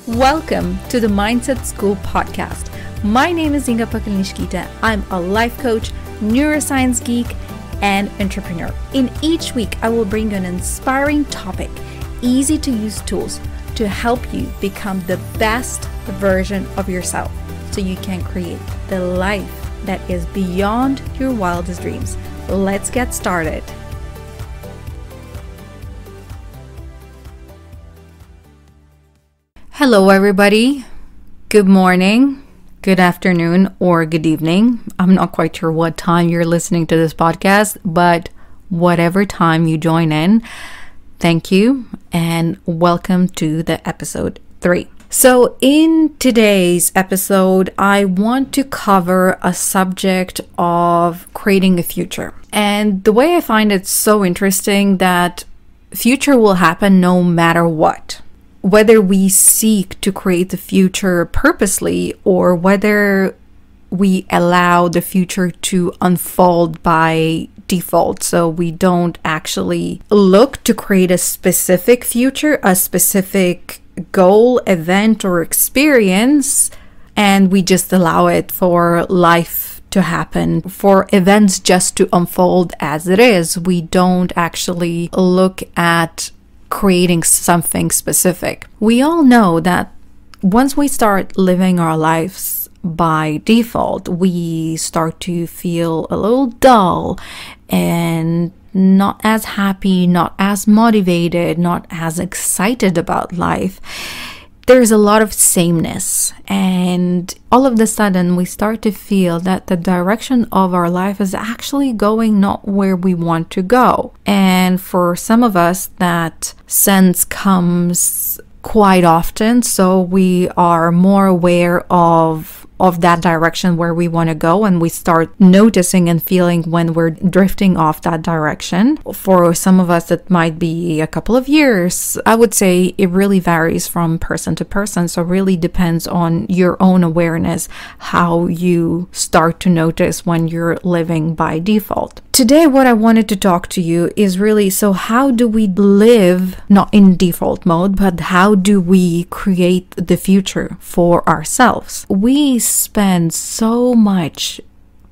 Welcome to the Mindset School podcast. My name is Inga Pakalnishkita. I'm a life coach, neuroscience geek, and entrepreneur. In each week, I will bring you an inspiring topic, easy to use tools to help you become the best version of yourself so you can create the life that is beyond your wildest dreams. Let's get started. Hello, everybody. Good morning, good afternoon, or good evening. I'm not quite sure what time you're listening to this podcast, but whatever time you join in, thank you and welcome to the episode 3. So in today's episode, I want to cover a subject of creating a future. And the way I find it so interesting that future will happen no matter what. Whether we seek to create the future purposely or whether we allow the future to unfold by default. So we don't actually look to create a specific future, a specific goal, event, or experience, and we just allow it for life to happen, for events just to unfold as it is. We don't actually look at creating something specific. We all know that once we start living our lives by default, we start to feel a little dull and not as happy, not as motivated, not as excited about life. There's a lot of sameness, and all of a sudden we start to feel that the direction of our life is actually going not where we want to go. And for some of us, that sense comes quite often, so we are more aware of that direction where we want to go, and we start noticing and feeling when we're drifting off that direction. For some of us, it might be a couple of years. I would say it really varies from person to person, so it really depends on your own awareness, how you start to notice when you're living by default. Today, what I wanted to talk to you is really, so how do we live not in default mode, but how do we create the future for ourselves? We spend so much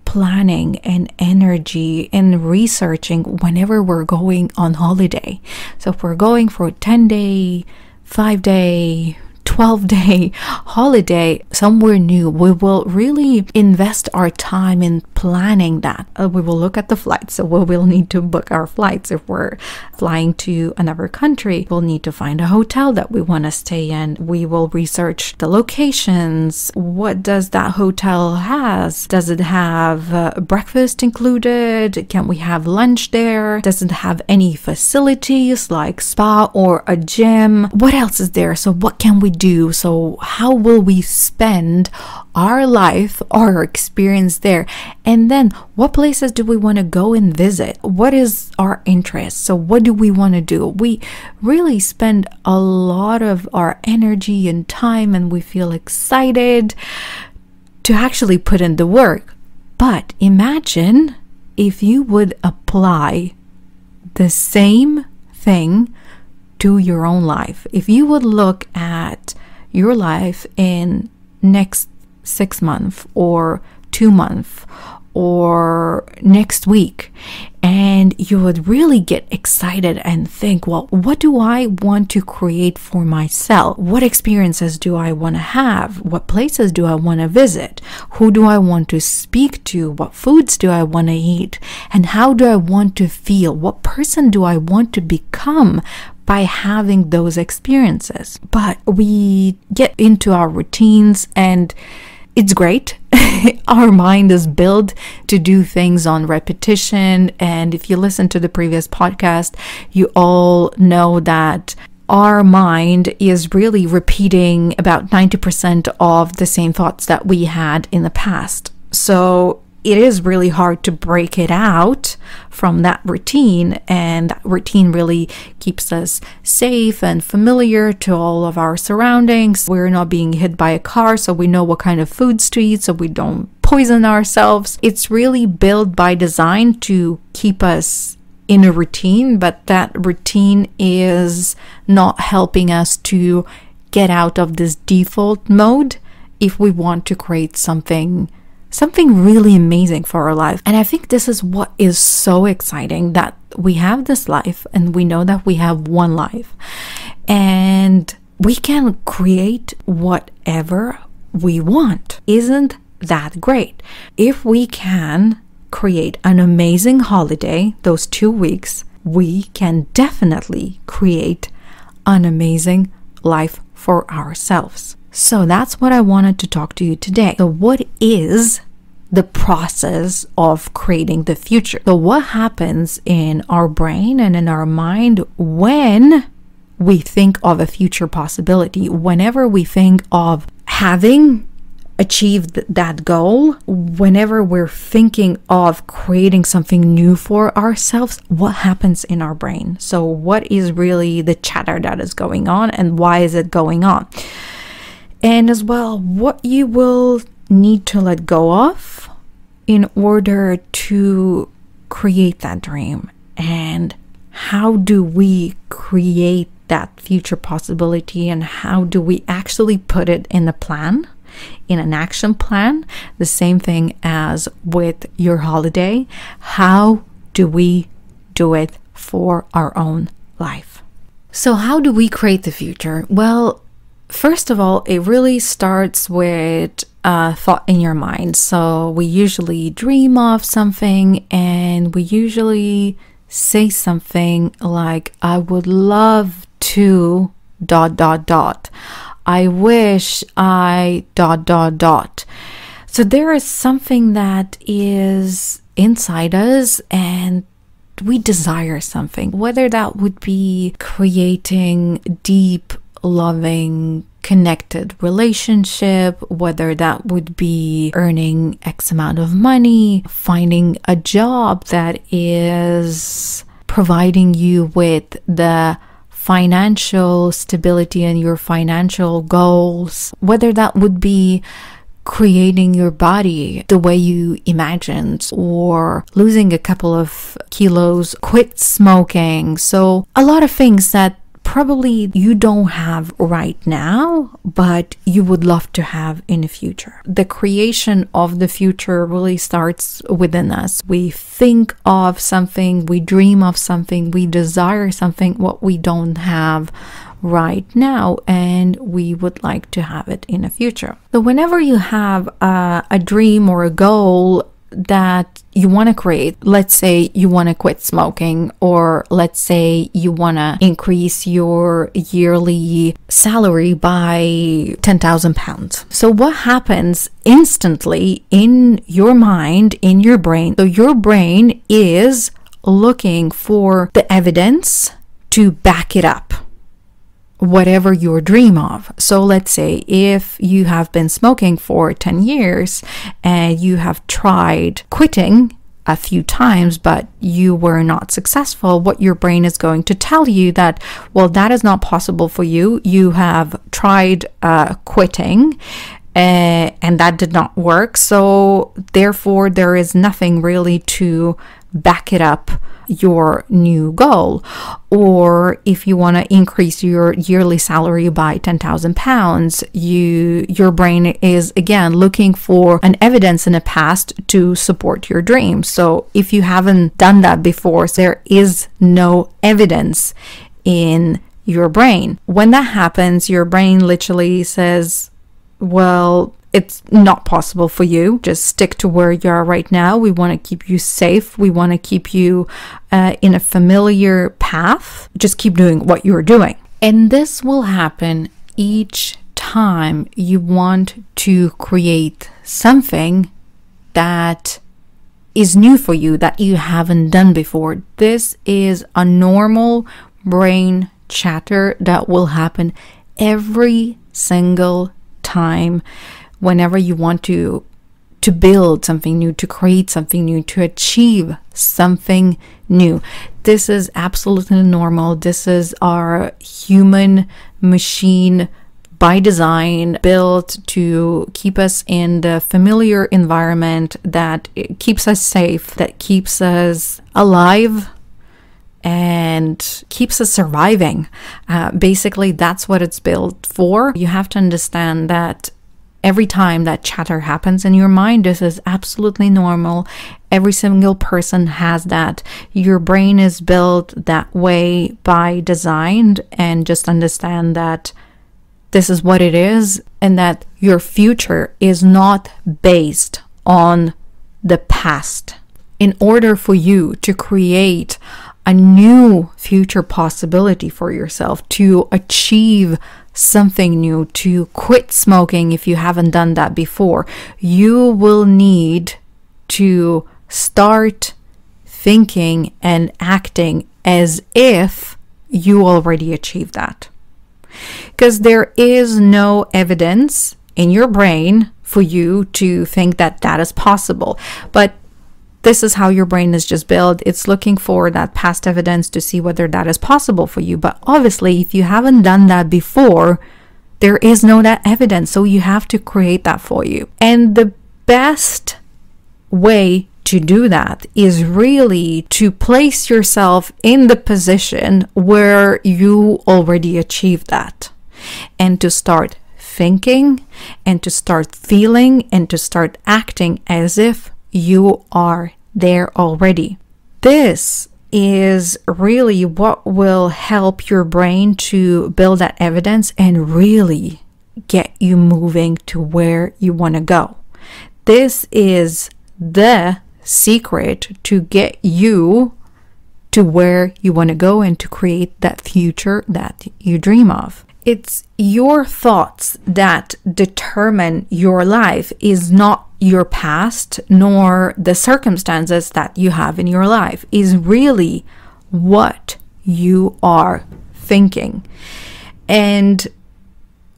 planning and energy and researching whenever we're going on holiday. So if we're going for a 10-day, 5-day, 12-day holiday somewhere new, we will really invest our time in planning that. We will look at the flights, so we will need to book our flights. If we're flying to another country, we'll need to find a hotel that we want to stay in. We will research the locations. What does that hotel has? Does it have breakfast included? Can we have lunch there? Does it have any facilities like spa or a gym? What else is there? So what can we do? So how will we spend our life, our experience there? And then what places do we want to go and visit? What is our interest? So what do we want to do? We really spend a lot of our energy and time, and we feel excited to actually put in the work. But imagine if you would apply the same thing to your own life. If you would look at your life in next 6 months or 2 months or next week, and you would really get excited and think, well, what do I want to create for myself? What experiences do I want to have? What places do I want to visit? Who do I want to speak to? What foods do I want to eat? And how do I want to feel? What person do I want to become by having those experiences? But we get into our routines, and it's great. Our mind is built to do things on repetition. And if you listen to the previous podcast, you all know that our mind is really repeating about 90% of the same thoughts that we had in the past. So it is really hard to break it out from that routine, and that routine really keeps us safe and familiar to all of our surroundings. We're not being hit by a car, so we know what kind of foods to eat so we don't poison ourselves. It's really built by design to keep us in a routine, but that routine is not helping us to get out of this default mode if we want to create something really amazing for our life. And I think this is what is so exciting, that we have this life and we know that we have one life and we can create whatever we want. Isn't that great? If we can create an amazing holiday, those 2 weeks, we can definitely create an amazing life for ourselves. So that's what I wanted to talk to you today. So what is the process of creating the future? So what happens in our brain and in our mind when we think of a future possibility? Whenever we think of having achieved that goal, whenever we're thinking of creating something new for ourselves, what happens in our brain? So what is really the chatter that is going on, and why is it going on? And as well, what you will need to let go of in order to create that dream. And how do we create that future possibility, and how do we actually put it in the plan, in an action plan? The same thing as with your holiday. How do we do it for our own life? So how do we create the future? Well, first of all, it really starts with a thought in your mind. So we usually dream of something and we usually say something like, I would love to ... I wish I ... So there is something that is inside us and we desire something, whether that would be creating deep, loving, connected relationship, whether that would be earning X amount of money, finding a job that is providing you with the financial stability and your financial goals, whether that would be creating your body the way you imagined, or losing a couple of kilos, quit smoking. So a lot of things that probably you don't have right now, but you would love to have in the future. The creation of the future really starts within us. We think of something, we dream of something, we desire something, what we don't have right now, and we would like to have it in the future. So whenever you have a dream or a goal that you want to create, let's say you want to quit smoking, or let's say you want to increase your yearly salary by 10,000 pounds. So what happens instantly in your mind, in your brain? So your brain is looking for the evidence to back it up, whatever your dream of. So let's say if you have been smoking for 10 years and you have tried quitting a few times, but you were not successful, what your brain is going to tell you that, well, that is not possible for you. You have tried quitting and that did not work. So therefore, there is nothing really to back it up your new goal. Or if you want to increase your yearly salary by 10,000 pounds, your brain is again looking for an evidence in the past to support your dream. So if you haven't done that before, there is no evidence in your brain. When that happens, your brain literally says, well, it's not possible for you. Just stick to where you are right now. We want to keep you safe. We want to keep you in a familiar path. Just keep doing what you're doing. And this will happen each time you want to create something that is new for you, that you haven't done before. This is a normal brain chatter that will happen every single time whenever you want to build something new, to create something new, to achieve something new. This is absolutely normal. This is our human machine by design, built to keep us in the familiar environment that keeps us safe, that keeps us alive, and keeps us surviving. Basically, that's what it's built for. You have to understand that every time that chatter happens in your mind, this is absolutely normal. Every single person has that. Your brain is built that way by design, and just understand that this is what it is, and that your future is not based on the past. In order for you to create a new future possibility for yourself, to achieve something new, to quit smoking if you haven't done that before, you will need to start thinking and acting as if you already achieved that. Because there is no evidence in your brain for you to think that that is possible. But this is how your brain is just built. It's looking for that past evidence to see whether that is possible for you. But obviously, if you haven't done that before, there is no that evidence. So you have to create that for you. And the best way to do that is really to place yourself in the position where you already achieved that, and to start thinking and to start feeling and to start acting as if you are there already. This is really what will help your brain to build that evidence and really get you moving to where you want to go. This is the secret to get you to where you want to go and to create that future that you dream of. It's your thoughts that determine your life, is not your past nor the circumstances that you have in your life. Is really what you are thinking. And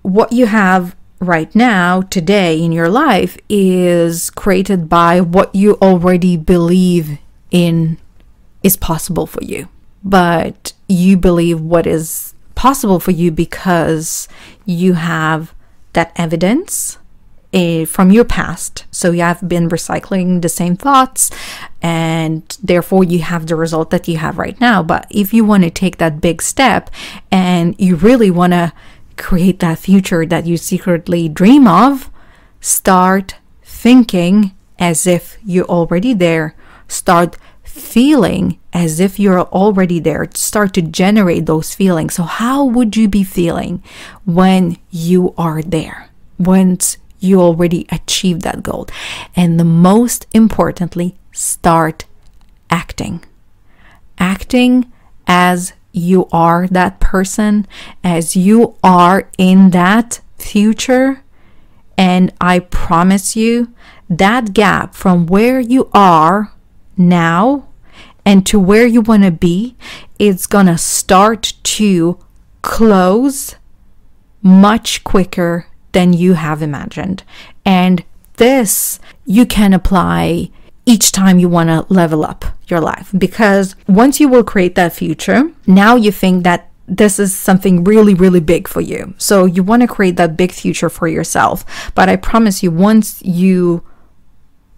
what you have right now, today in your life, is created by what you already believe in is possible for you. But you believe what is possible for you because you have that evidence from your past. So you have been recycling the same thoughts, and therefore you have the result that you have right now. But if you want to take that big step and you really want to create that future that you secretly dream of, start thinking as if you're already there. Start feeling as if you're already there. Start to generate those feelings. So how would you be feeling when you are there? Once you already achieved that goal. And the most importantly, start acting. Acting as you are that person, as you are in that future. And I promise you, that gap from where you are now and to where you want to be, it's gonna start to close much quicker than you have imagined. And this you can apply each time you want to level up your life, because once you will create that future, now you think that this is something really, really big for you. So you want to create that big future for yourself. But I promise you, once you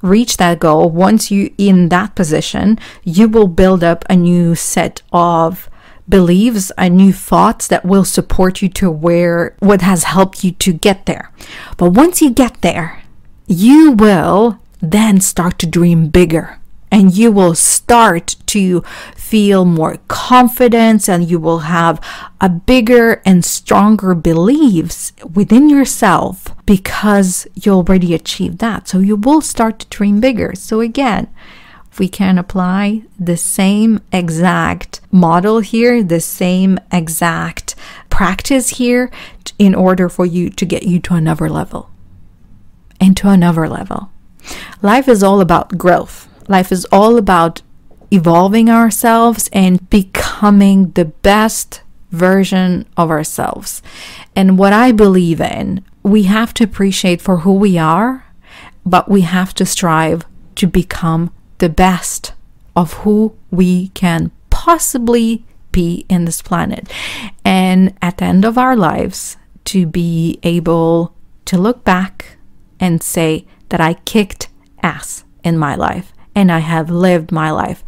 reach that goal, once you in that position, you will build up a new set of beliefs, a new thoughts that will support you to what has helped you to get there. But once you get there, you will then start to dream bigger, and you will start to feel more confidence, and you will have a bigger and stronger beliefs within yourself because you already achieved that. So you will start to dream bigger. So again, we can apply the same exact model here, the same exact practice here in order for you to get you to another level and to another level. Life is all about growth. Life is all about evolving ourselves and becoming the best version of ourselves. And what I believe in, we have to appreciate for who we are, but we have to strive to become the best of who we can possibly be in this planet. And at the end of our lives, to be able to look back and say that I kicked ass in my life and I have lived my life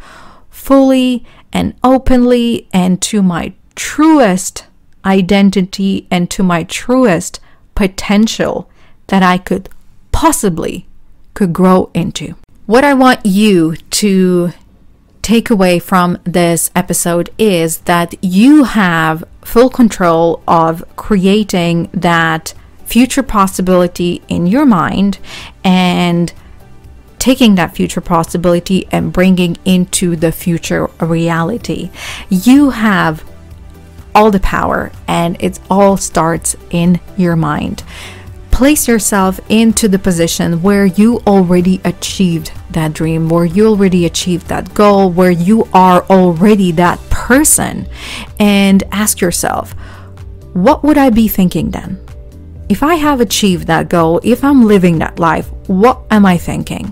fully and openly and to my truest identity and to my truest potential that I could grow into. What I want you to take away from this episode is that you have full control of creating that future possibility in your mind and taking that future possibility and bringing into the future reality. You have all the power, and it all starts in your mind. Place yourself into the position where you already achieved that dream, where you already achieved that goal, where you are already that person, and ask yourself, what would I be thinking then? If I have achieved that goal, if I'm living that life, what am I thinking?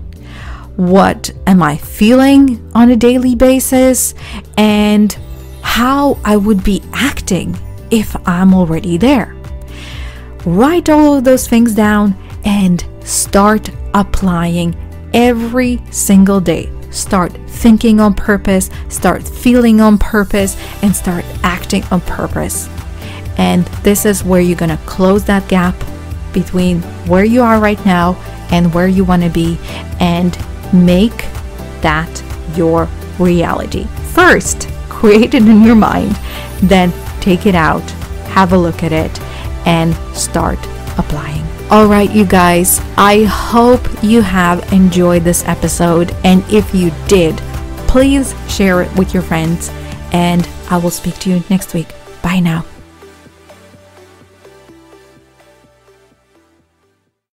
What am I feeling on a daily basis? And how I would be acting if I'm already there. Write all of those things down and start applying every single day. Start thinking on purpose, start feeling on purpose, and start acting on purpose. And this is where you're going to close that gap between where you are right now and where you want to be, and make that your reality. First, create it in your mind, then take it out, have a look at it, and start applying. All right, you guys, I hope you have enjoyed this episode, and if you did, please share it with your friends, and I will speak to you next week. Bye now.